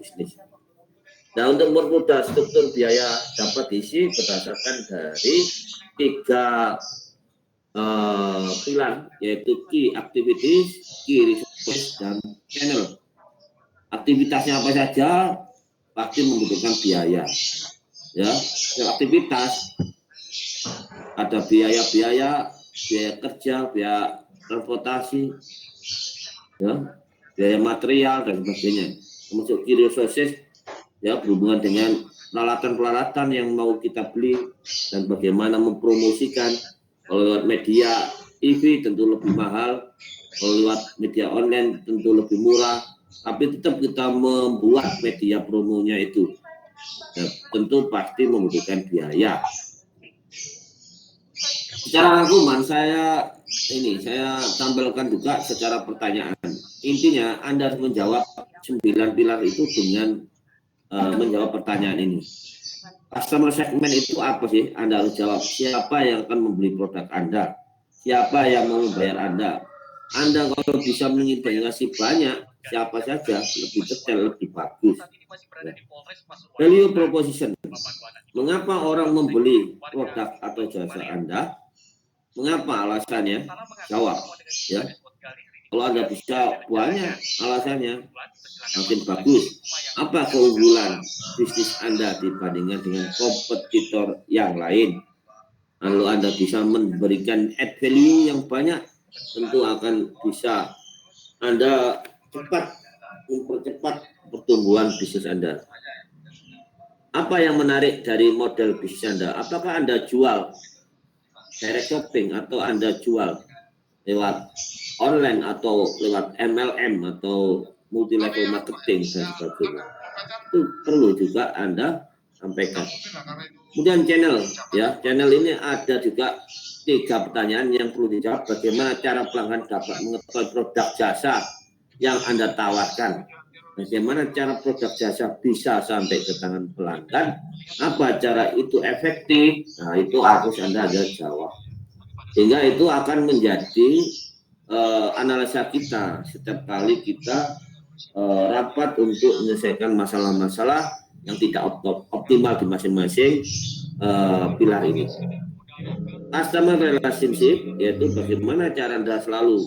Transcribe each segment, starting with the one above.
bisnis. Nah, untuk mempermudah struktur biaya dapat diisi berdasarkan dari 3 pilar, yaitu key activities, key resources, dan channel. Aktivitasnya apa saja pasti membutuhkan biaya. Ya, aktivitas ada biaya kerja, biaya transportasi, ya, biaya material dan sebagainya. Termasuk key resources, ya, berhubungan dengan peralatan-peralatan yang mau kita beli dan bagaimana mempromosikan. Kalau lewat media TV tentu lebih mahal, kalau lewat media online tentu lebih murah, tapi tetap kita membuat media promonya itu, ya, tentu pasti membutuhkan biaya. Secara rangkuman saya tampilkan juga secara pertanyaan. Intinya Anda harus menjawab 9 pilar itu dengan menjawab pertanyaan ini. Customer segment itu apa sih? Anda harus jawab. Siapa yang akan membeli produk Anda? Siapa yang mau membayar Anda? Anda kalau bisa mengidentifikasi banyak siapa saja, lebih detail, lebih bagus. Ya. Value proposition. Mengapa orang membeli produk atau jasa Anda? Mengapa alasannya? Jawab. Ya. Kalau Anda bisa banyak alasannya, makin bagus. Apa keunggulan bisnis Anda dibandingkan dengan kompetitor yang lain? Lalu Anda bisa memberikan add value yang banyak, tentu akan bisa Anda mempercepat pertumbuhan bisnis Anda. Apa yang menarik dari model bisnis Anda? Apakah Anda jual direct shopping atau Anda jual lewat online atau lewat MLM atau multi level marketing dan sebagainya? Itu perlu juga Anda sampaikan. Kemudian channel, ya, channel ini ada juga 3 pertanyaan yang perlu dijawab. Bagaimana cara pelanggan dapat mengetahui produk jasa yang Anda tawarkan? Bagaimana cara produk jasa bisa sampai ke tangan pelanggan? Apa cara itu efektif? Nah, itu harus Anda jawab. Sehingga itu akan menjadi analisa kita setiap kali kita rapat untuk menyelesaikan masalah-masalah yang tidak optimal di masing-masing pilar ini. Customer relationship, yaitu bagaimana cara Anda selalu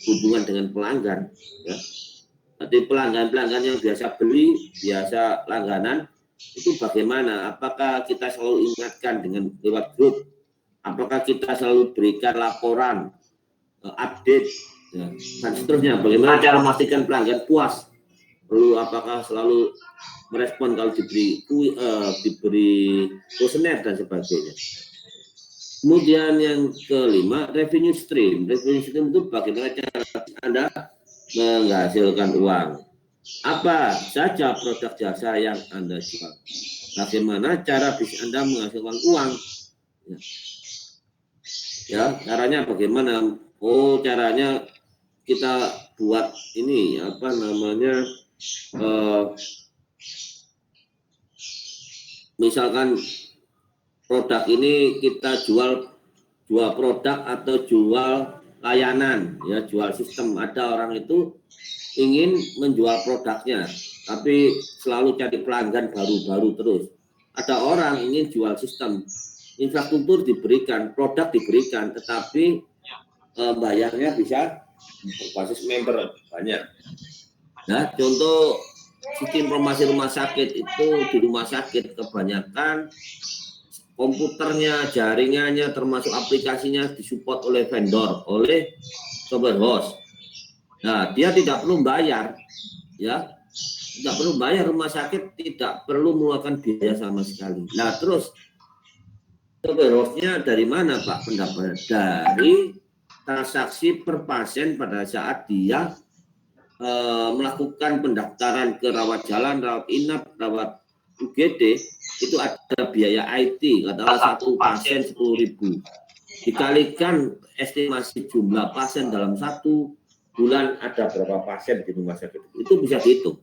hubungan dengan pelanggan, ya. Nanti pelanggan yang biasa beli, biasa langganan, itu bagaimana? Apakah kita selalu ingatkan dengan lewat grup? Apakah kita selalu berikan laporan, update, ya, dan seterusnya? Bagaimana cara memastikan pelanggan puas? Perlu apakah selalu merespon kalau diberi kuesioner dan sebagainya. Kemudian yang kelima, revenue stream. Revenue stream itu bagaimana cara Anda menghasilkan uang. Apa saja produk jasa yang Anda jual? Bagaimana cara bisnis Anda menghasilkan uang? Ya, caranya bagaimana? Oh, caranya kita buat ini apa namanya? Misalkan produk ini kita jual produk atau jual layanan, ya, jual sistem. Ada orang itu ingin menjual produknya, tapi selalu cari pelanggan baru-baru terus. Ada orang ingin jual sistem, infrastruktur diberikan, produk diberikan, tetapi bayarnya bisa berbasis member banyak. Nah, contoh sistem informasi rumah sakit itu, di rumah sakit kebanyakan komputernya, jaringannya, termasuk aplikasinya disupport oleh vendor, oleh software host. Nah, dia tidak perlu bayar, ya, tidak perlu bayar. Rumah sakit tidak perlu mengeluarkan biaya sama sekali. Nah, terus software hostnya dari mana, Pak? Pendapatnya dari transaksi per pasien pada saat dia melakukan pendaftaran ke rawat jalan, rawat inap, rawat UGD, itu ada biaya IT, katakanlah 1 pasien 10.000. Dikalikan estimasi jumlah pasien dalam 1 bulan, ada berapa pasien di rumah sakit, itu bisa dihitung.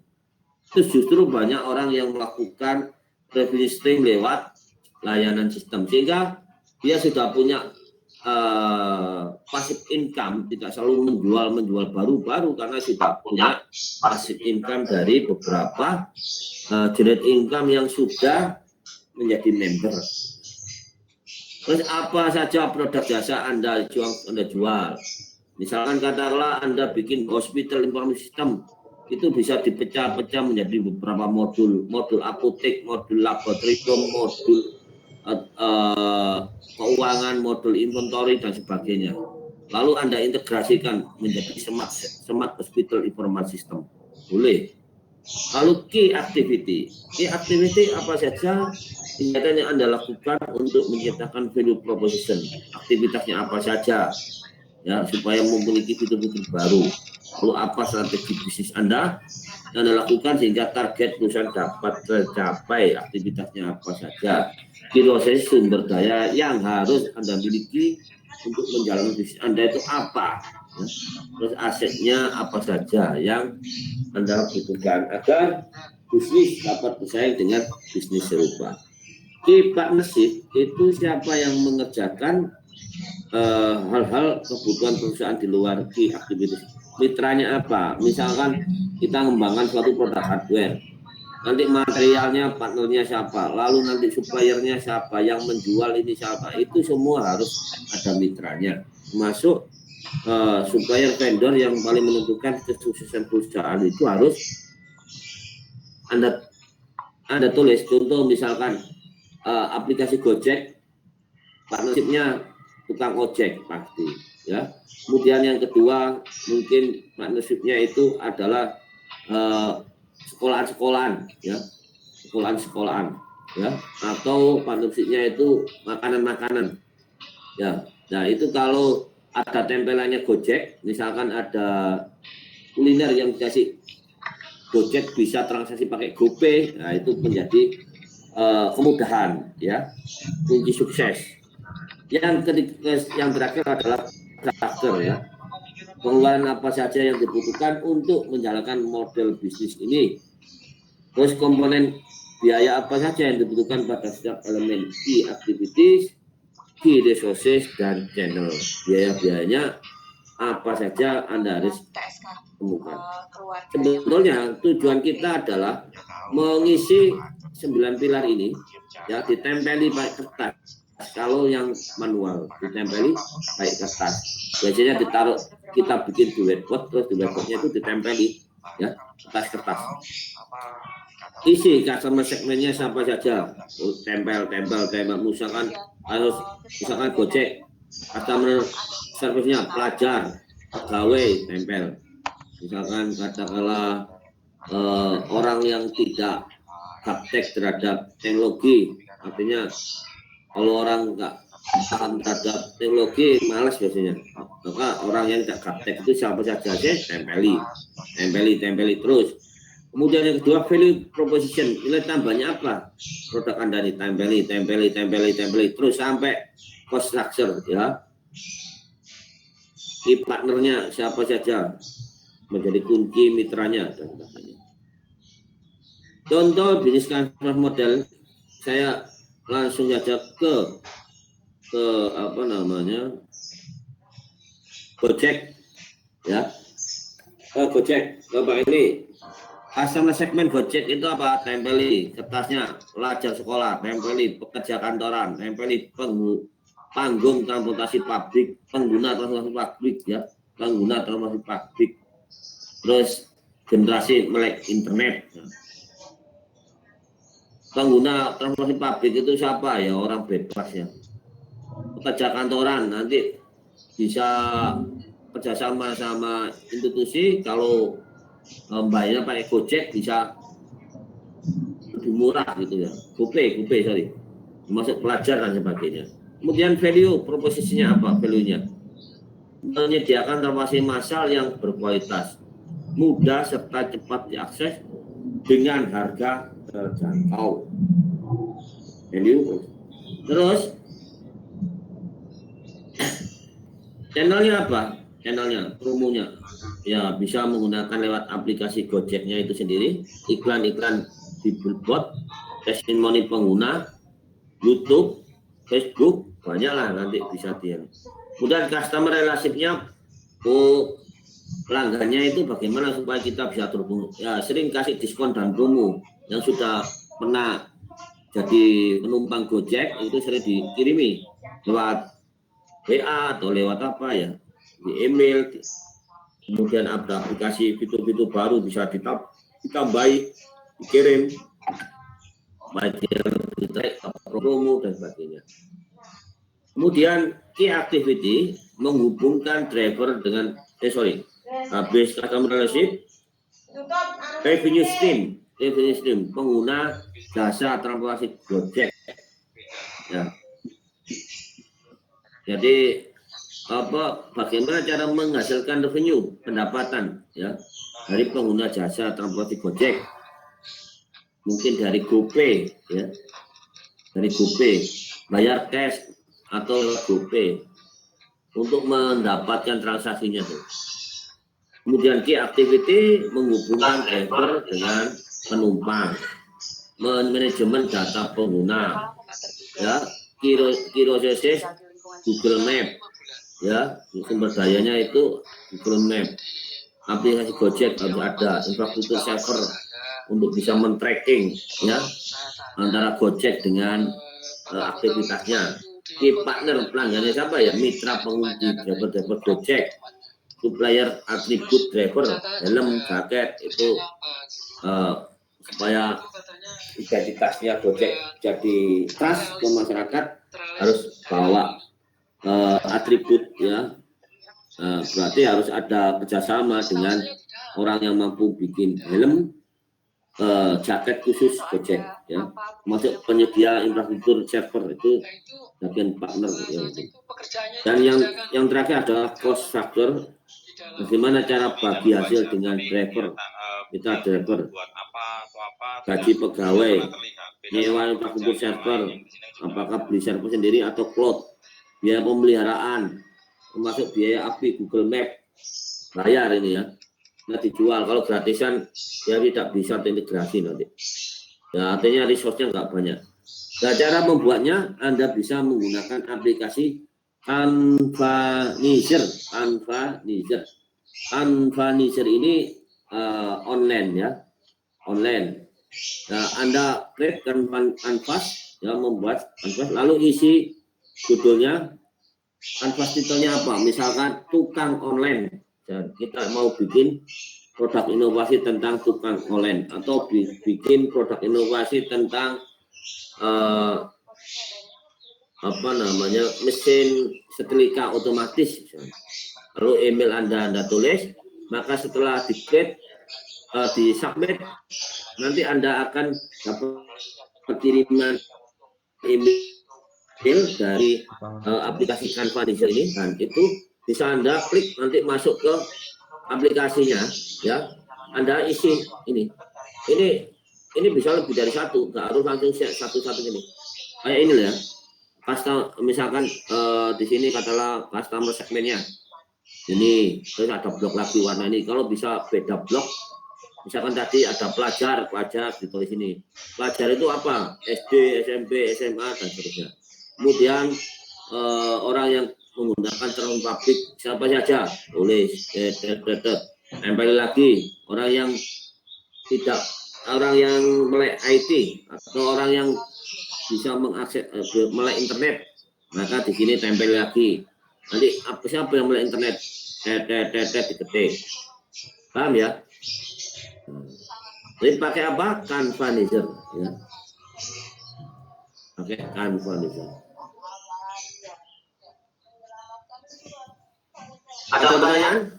Itu justru banyak orang yang melakukan revenue stream lewat layanan sistem, sehingga dia sudah punya passive income, tidak selalu menjual baru-baru, karena sudah punya passive income dari beberapa generate income yang sudah menjadi member. Terus apa saja produk jasa Anda jual. Misalkan katakanlah Anda bikin hospital information system, itu bisa dipecah-pecah menjadi beberapa modul apotek, modul laboratorium, modul keuangan, modul inventory dan sebagainya. Lalu Anda integrasikan menjadi smart hospital information system. Boleh. Lalu key activity apa saja kegiatan yang Anda lakukan untuk menciptakan value proposition? Aktivitasnya apa saja, ya, supaya memiliki fitur-fitur baru. Lalu apa strategi bisnis Anda yang Anda lakukan sehingga target perusahaan dapat tercapai? Aktivitasnya apa saja? Kira-kira sumber daya yang harus Anda miliki untuk menjalankan bisnis Anda itu apa? Ya. Terus asetnya apa saja yang Anda butuhkan agar bisnis dapat bersaing dengan bisnis serupa. Key partnership itu siapa yang mengerjakan hal-hal kebutuhan perusahaan di luar key activities. Mitranya apa? Misalkan kita mengembangkan suatu produk hardware, nanti materialnya partnernya siapa, lalu nanti suppliernya siapa, yang menjual ini siapa, itu semua harus ada mitranya. Termasuk supplier vendor yang paling menentukan kesuksesan perusahaan itu harus Anda tulis. Contoh misalkan aplikasi Gojek, partnershipnya tukang ojek pasti, ya. Kemudian yang kedua mungkin partnershipnya itu adalah sekolahan-sekolahan, ya, sekolahan-sekolahan, ya, atau partnershipnya itu makanan-makanan, ya. Nah itu kalau ada tempelannya Gojek, misalkan ada kuliner yang dikasih Gojek bisa transaksi pakai GoPay, nah itu menjadi kemudahan, ya, kunci sukses. Yang ketiga, yang terakhir adalah karakter, ya, pengeluaran apa saja yang dibutuhkan untuk menjalankan model bisnis ini. Terus komponen biaya apa saja yang dibutuhkan pada setiap elemen key activities, key resources dan channel. Biaya-biayanya apa saja Anda harus temukan. Sebetulnya tujuan kita adalah mengisi 9 pilar ini, ya, ditempeli pakai kertas. Kalau yang manual ditempeli pakai kertas, biasanya ditaruh, kita bikin di whiteboard, terus di whiteboardnya itu ditempeli, ya, kertas. Isi customer segmennya siapa saja, tempel. Misalkan Gojek, customer service-nya pelajar, pegawai, tempel. Misalkan katakanlah orang yang tidak gaptek terhadap teknologi, artinya kalau orang nggak paham terhadap teknologi, malas biasanya. Maka orang yang tidak gaptek itu siapa saja tempeli terus. Kemudian yang kedua, value proposition, nilai tambahnya apa? Produk Anda nih, tempeli terus sampai cost structure, ya. Key partnernya siapa saja, menjadi kunci mitranya dan sebagainya. Contoh bisnis transfer model, saya langsung saja ke apa namanya, Gojek, ya. Gojek, Bapak, ini customer segmen Gojek itu apa? Tempeli kertasnya, pelajar sekolah, tempeli pekerja kantoran, tempeli panggung transportasi publik, pengguna transportasi publik, ya, pengguna transportasi publik. Terus generasi melek internet. Pengguna transportasi publik itu siapa? Ya orang bebas, ya. Pekerja kantoran nanti bisa kerjasama sama institusi, kalau bayarnya pakai Gojek bisa lebih murah gitu, ya. GoPay sorry, masuk pelajar dan sebagainya. Kemudian value proposisinya apa? Value-nya menyediakan transportasi massal yang berkualitas, mudah serta cepat diakses dengan harga terjangkau. Value. Terus channelnya apa? Channelnya, promonya, ya, bisa menggunakan lewat aplikasi Gojeknya itu sendiri, iklan-iklan di billboard, testimoni pengguna, YouTube, Facebook, banyaklah nanti bisa dia. Kemudian customer relationship-nya, pelanggannya itu bagaimana supaya kita bisa terhubung. Ya, sering kasih diskon dan promo yang sudah pernah jadi penumpang Gojek itu sering dikirimi lewat WA atau lewat apa ya, di email. Kemudian ada aplikasi fitur-fitur baru bisa ditambahi, dikirim, baik promo dan sebagainya. Kemudian key activity menghubungkan driver dengan base customer relationship, revenue stream pengguna jasa transportasi Gojek. Ya. Jadi bagaimana cara menghasilkan revenue, pendapatan ya dari pengguna jasa transportasi Gojek? Mungkin dari GoPay ya. Dari GoPay, bayar cash atau GoPay untuk mendapatkan transaksinya tuh. Kemudian key activity menghubungkan driver dengan penumpang, manajemen data pengguna, ya, key Google Map, ya, sumber dayanya itu Google Map. Aplikasi Gojek harus ada infrastruktur server untuk bisa men-tracking ya antara Gojek dengan aktivitasnya. Key partner pelanggannya siapa ya? Mitra pengemudi, driver Gojek, supplier atribut driver, helm, jaket itu supaya identitasnya Gojek jadi trust ke masyarakat harus bawa atribut ya. Berarti harus ada kerjasama dengan orang yang mampu bikin helm, jaket khusus Gojek ya, masuk penyedia infrastruktur server itu bagian partner ya. Dan yang terakhir adalah cost structure, bagaimana cara bagi hasil dengan driver, kita driver, gaji pegawai, nyewa infrastruktur server, apakah beli server sendiri atau cloud, biaya pemeliharaan, termasuk biaya API Google Map, bayar ini ya. Nah, dijual, kalau gratisan ya tidak bisa terintegrasi nanti. Ya, artinya resource-nya nggak banyak. Nah, cara membuatnya Anda bisa menggunakan aplikasi Canvanizer. Canvanizer ini online ya, online. Nah, Anda create Canvas ya, membuat Canvas, lalu isi judulnya. Canvas titelnya apa? Misalkan tukang online. Dan kita mau bikin produk inovasi tentang tukang online atau bikin produk inovasi tentang mesin setrika otomatis. Lalu email Anda tulis, maka setelah di-create, di-submit, nanti Anda akan dapat kiriman email dari aplikasi Canvanizer ini, dan itu bisa Anda klik nanti masuk ke aplikasinya ya. Anda isi ini bisa lebih dari satu, nggak harus langsung satu-satu ini. Kayak ini ya. Misalkan di sini katalah customer segmennya ini, terus ada blok lagi warna ini. Kalau bisa beda blok, misalkan tadi ada pelajar ditulis sini. Pelajar itu apa? SD, SMP, SMA dan seterusnya. Kemudian orang yang menggunakan term publik siapa saja, tulis tempel lagi. Orang yang melek IT atau orang yang bisa mengakses melek internet, maka di sini tempel lagi. Nanti siapa yang melek internet, diketik. Paham ya? Jadi pakai apa? Canvanizer ya. Pakai Canvanizer. Ada pertanyaan?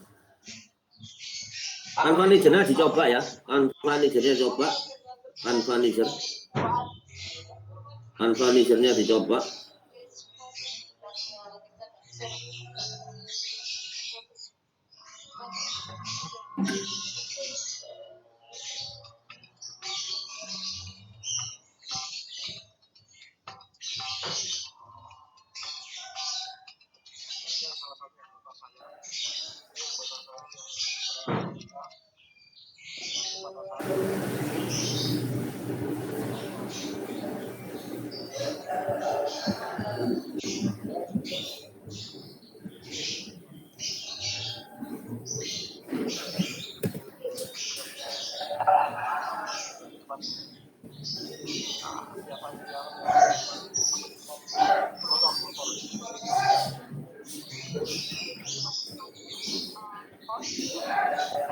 Canvanizer-nya dicoba ya. Canvanizer-nya coba. Canvanizer-nya dicoba.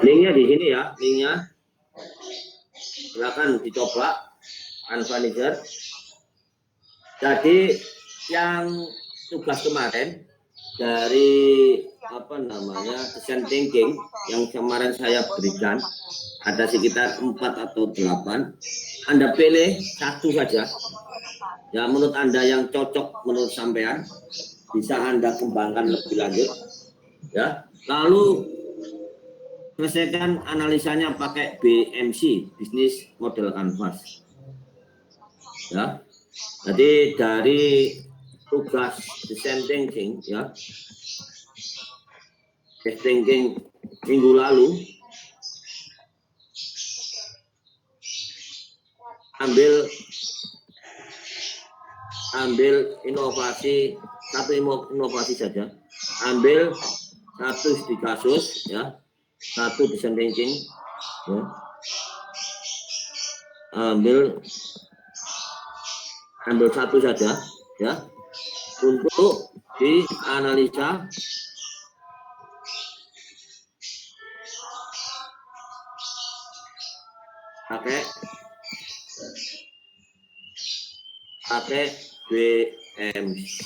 Linknya di sini ya, linknya. Silakan dicoba, Unvanisher. Jadi yang tugas kemarin dari apa namanya design thinking yang kemarin saya berikan ada sekitar 4 atau 8. Anda pilih satu saja. Ya menurut Anda yang cocok menurut sampean bisa Anda kembangkan lebih lanjut. Ya, lalu selesaikan analisanya pakai BMC, Business Model Canvas. Ya, jadi dari tugas design thinking, ya, design thinking minggu lalu, ambil inovasi, satu inovasi saja, ambil satu studi kasus, ya, satu design thinking, ya. ambil satu saja, ya, untuk dianalisa pakai BMC.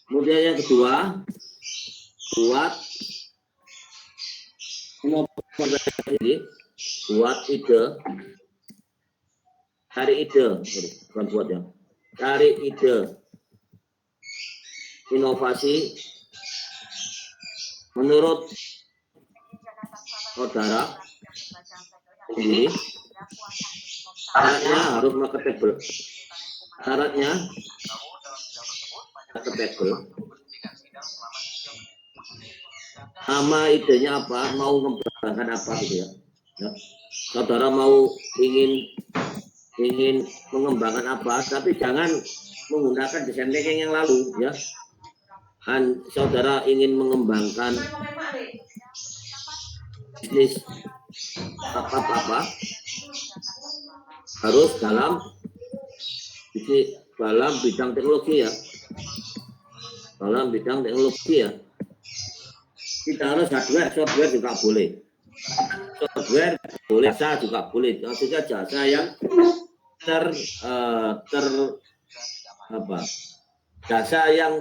Kemudian yang kedua, buat ide, cari ide, bukan buat ya, cari ide inovasi menurut saudara ini. Syaratnya harus marketable. Sama idenya apa, mau mengembangkan apa gitu ya. Saudara mau ingin mengembangkan apa, tapi jangan menggunakan desain thinking yang lalu ya. Saudara ingin mengembangkan bisnis apa harus dalam bidang teknologi ya. Kita harus hardware, software juga boleh. Jasa juga boleh. Maksudnya jasa yang jasa yang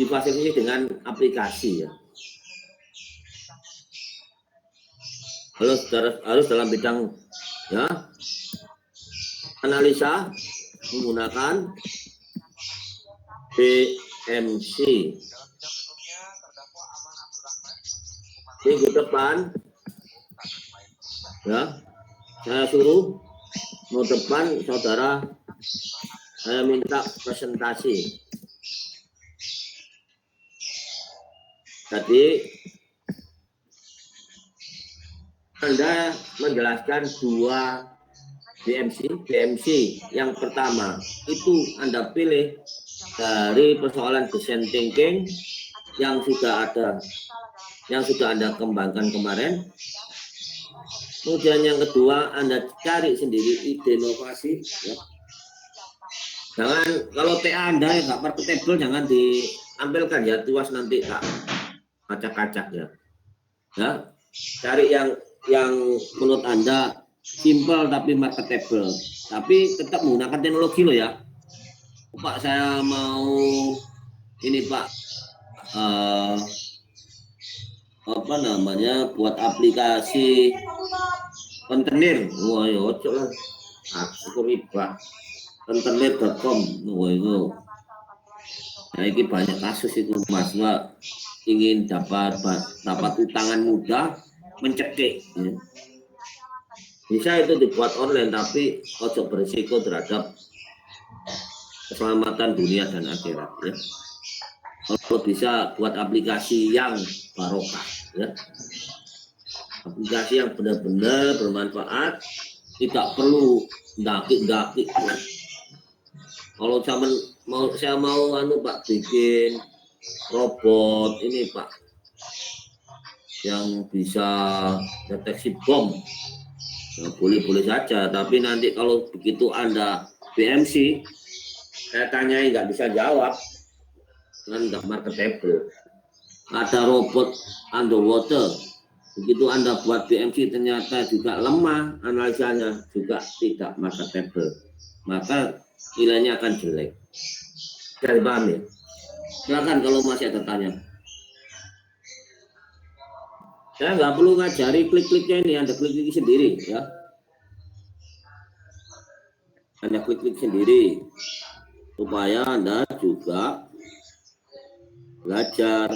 difasilitasi dengan aplikasi ya. Harus dalam bidang ya, analisa menggunakan BMC. Minggu depan ya, saya suruh minggu depan saudara saya minta presentasi. Jadi Anda menjelaskan 2 BMC. Yang pertama itu Anda pilih dari persoalan design thinking yang sudah Anda kembangkan kemarin. Kemudian yang kedua Anda cari sendiri ide inovasi ya. Jangan, kalau TA Anda nggak marketable jangan ditampilkan ya, tuas nanti tak acak-acak ya. Ya, cari yang menurut Anda simple tapi marketable, tapi tetap menggunakan teknologi loh ya. Pak, saya mau ini Pak, buat aplikasi kontainer. Wah, ya ojo lah. Aku riba. Kontainer.com. Wah, itu. Nah, ini banyak kasus itu mahasiswa ingin dapat utangan mudah, mencekik. Ya. Bisa itu dibuat online, tapi ojo berisiko terhadap keselamatan dunia dan akhirat. Ya. Kalau bisa buat aplikasi yang barokah, ya. Aplikasi yang benar-benar bermanfaat, tidak perlu daki-daki. Ya. Kalau saya mau Pak bikin robot ini Pak yang bisa deteksi bom. Ya, boleh-boleh saja, tapi nanti kalau begitu Anda BMC, saya tanyai nggak bisa jawab, kan nggak marketable. Ada robot underwater, begitu Anda buat BMC ternyata juga lemah, analisanya juga tidak marketable, maka nilainya akan jelek. Saya paham ya? Silakan kalau masih ada tanya. Saya nggak perlu ngajari klik-kliknya ini, Anda klik-klik sendiri ya. Anda klik-klik sendiri supaya Anda juga belajar.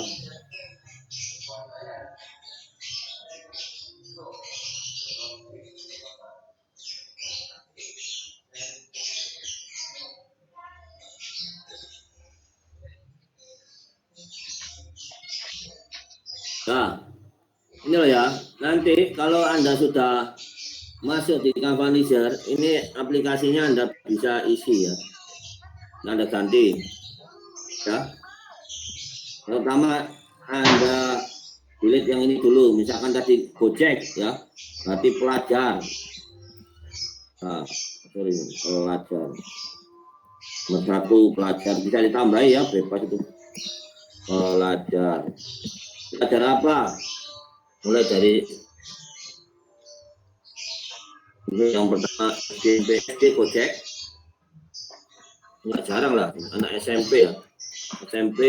Nah, ini loh ya. Nanti kalau Anda sudah masuk di Canvanizer, ini aplikasinya Anda bisa isi ya. Anda ganti ya. Terutama Anda delete yang ini dulu, misalkan tadi Gojek ya, berarti pelajar. Nah, sorry, pelajar. Nomor 1 pelajar bisa ditambahi ya, bebas itu. Pelajar. Pelajar apa? Mulai dari yang pertama SD Gojek, nggak jarang lah anak SMP ya, SMP,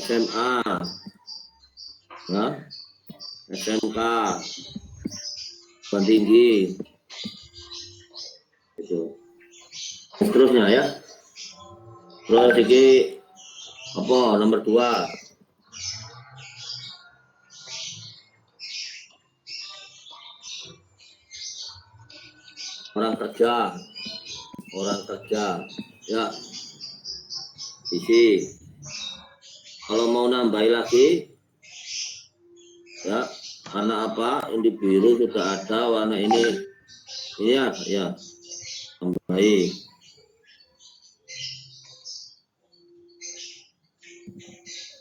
SMA, ya, SMK, perguruan tinggi, itu. Seterusnya ya. Terus ini apa nomor 2? Orang kerja ya, isi. Kalau mau nambahin lagi ya, warna apa, ini biru sudah ada, warna ini ya tambahin.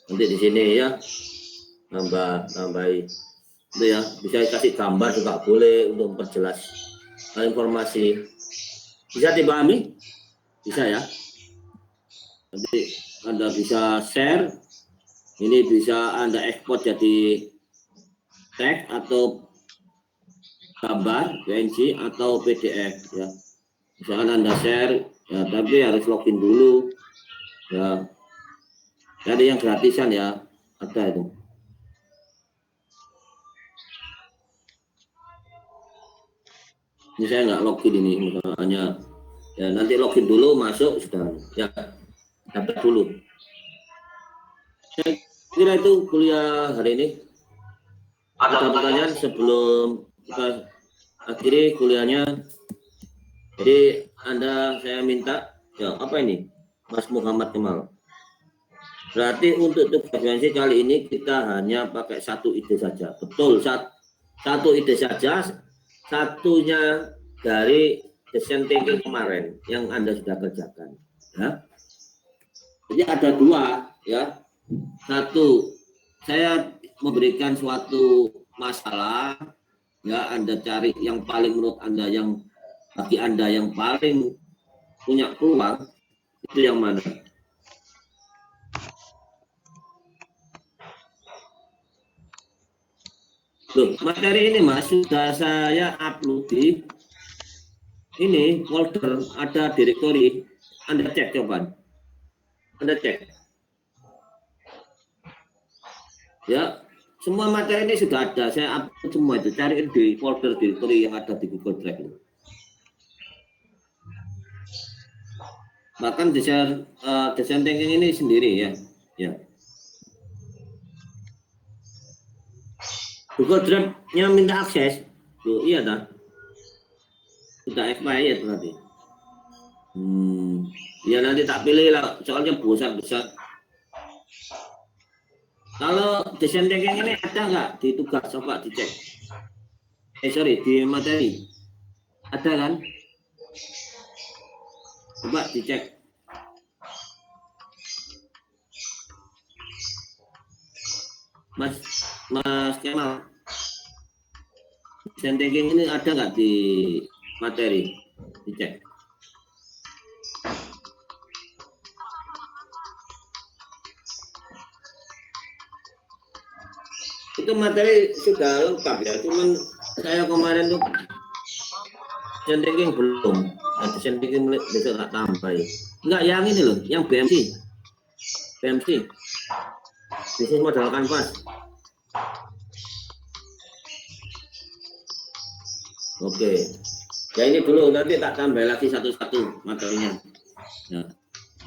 Nanti di sini ya nambahin itu ya, bisa kasih gambar juga boleh untuk memperjelas informasi. Bisa dipahami? Bisa ya. Nanti Anda bisa share, ini bisa Anda ekspor jadi teks atau gambar PNG atau PDF ya. Misalkan Anda share ya, tapi harus login dulu ya. Jadi yang gratisan ya, ada itu. Ini saya nggak login ini, misalnya ya, nanti login dulu masuk sudah ya, dapat dulu. Saya kira itu kuliah hari ini. Ada pertanyaan sebelum kita akhiri kuliahnya? Jadi saya minta ya, apa ini Mas Muhammad Kemal, berarti untuk tugas kali ini kita hanya pakai satu ide saja. Betul, satu ide saja, satunya dari desain thinking kemarin yang Anda sudah kerjakan ya. Jadi ada 2 ya. Satu, saya memberikan suatu masalah ya, Anda cari yang paling menurut Anda, yang bagi Anda yang paling punya peluang, itu yang mana? Loh, materi ini Mas sudah saya upload di ini folder, ada directory. Anda cek coba. Anda cek. Ya, semua materi ini sudah ada, saya upload semua itu, cariin di folder directory yang ada di Google Drive. Bahkan desain thinking ini sendiri ya. Ya. Google Drive-nya minta akses. Loh, iya dah. Sudah expired berarti. Ya nanti tak pilih lah, soalnya bosan besar. Kalau desain thinking ini ada nggak di tugas? Coba dicek. Sorry, di materi. Ada kan? Coba dicek. Mas Kemal. design thinking ini ada nggak di materi? Dicek. Itu materi sudah lengkap ya, cuman saya kemarin tuh design thinking belum. Nah, design thinking besok nggak tambah ya. Enggak, yang ini loh, yang BMC. Bisnis modal kanvas. Oke. Ya ini dulu, nanti tak tambah lagi satu-satu materinya. Ya.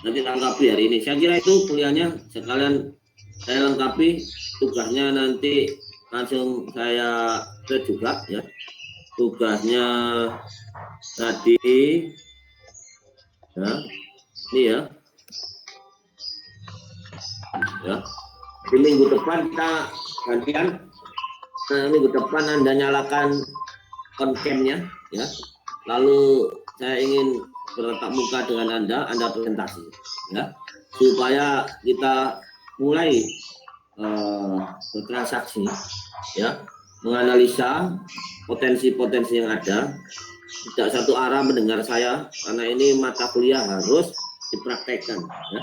Nanti lengkapi hari ini. Saya kira itu kuliahnya sekalian saya lengkapi, tugasnya nanti langsung saya ke juga ya. Tugasnya tadi ya. Ini ya. Ya. Di minggu depan kita gantian. Nah, minggu depan Anda nyalakan on cam-nya ya. Lalu saya ingin bertatap muka dengan Anda presentasi ya. Supaya kita mulai bertransaksi ya, menganalisa potensi-potensi yang ada, tidak satu arah mendengar saya karena ini mata kuliah harus dipraktekkan ya.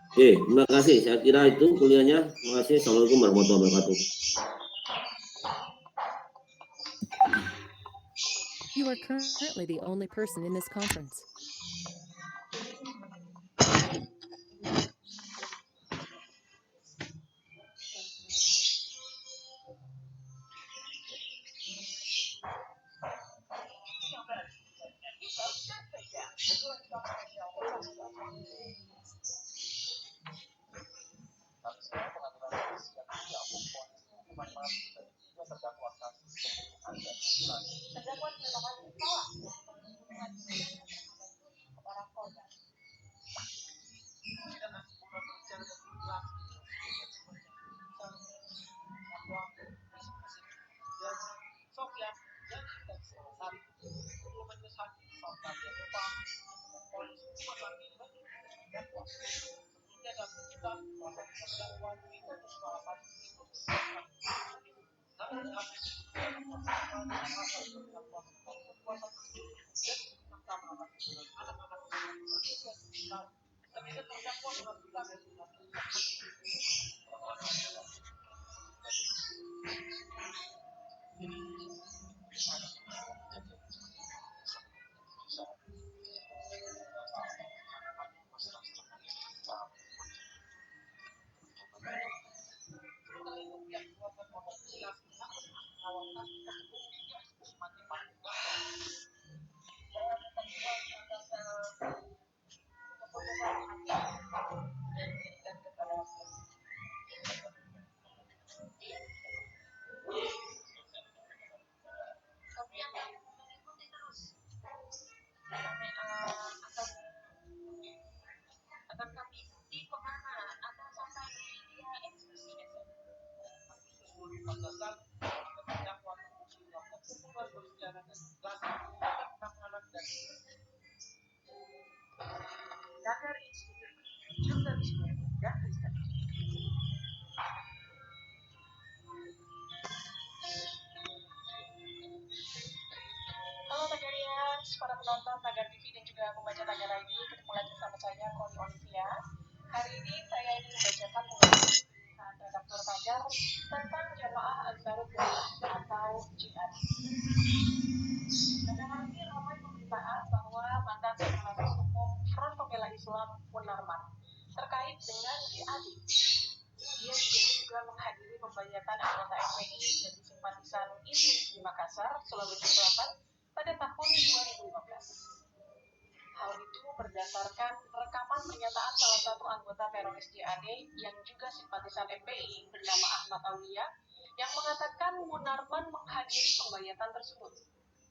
Oke, terima kasih. Saya kira itu kuliahnya. Terima kasih. Assalamualaikum warahmatullahi wabarakatuh. You are currently the only person in this conference. Halo Tagarians, para penonton Tagar TV dan juga pembaca Tagar ID, ketemu lagi sama saya, Koni Olivia. Hari ini saya ingin membacakan mengenai pilihan redaktur Tagar tentang jamaah Ansarut atau jihad. Belakangan ini ramai pemberitaan bahwa mantan Sekretaris Umum Front Pembela Islam Munarman terkait dengan JAD. Dia juga menghadiri pembayatan anggota FPI dan simpatisan ISIS di Makassar, Sulawesi Selatan pada tahun 2015. Hal itu berdasarkan rekaman pernyataan salah satu anggota teroris JAD yang juga simpatisan FPI bernama Ahmad Aulia yang mengatakan Munarman menghadiri pembayatan tersebut.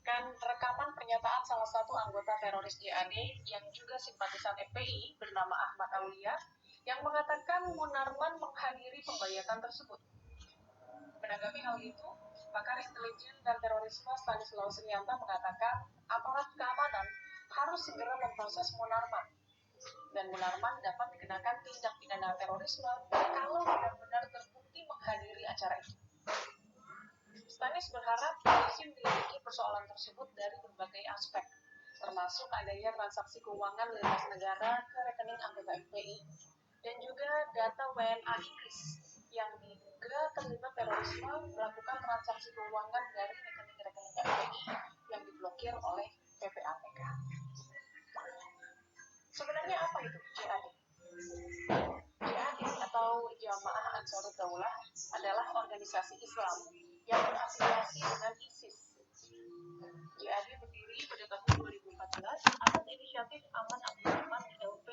Kan rekaman pernyataan salah satu anggota teroris JAD yang juga simpatisan FPI bernama Ahmad Aulia yang mengatakan Munarman menghadiri pembayatan tersebut. Menanggapi hal itu, pakar intelijen dan terorisme Stanislaus Rianta mengatakan aparat keamanan harus segera memproses Munarman dan Munarman dapat dikenakan tindak pidana terorisme kalau benar-benar terbukti menghadiri acara itu. Stanis berharap polisi menyelidiki persoalan tersebut dari berbagai aspek, termasuk adanya transaksi keuangan lintas negara ke rekening anggota FPI dan juga data WNA Inggris yang diduga terlibat terorisme melakukan transaksi keuangan dari rekening-rekening FPI yang diblokir oleh PPATK. Sebenarnya apa itu JAD? JAD atau Jamaah Ansarud Daulah adalah organisasi Islam yang berafiliasi dengan ISIS. JAD berdiri pada tahun 2014 atas inisiatif Aman Abdurrahman LP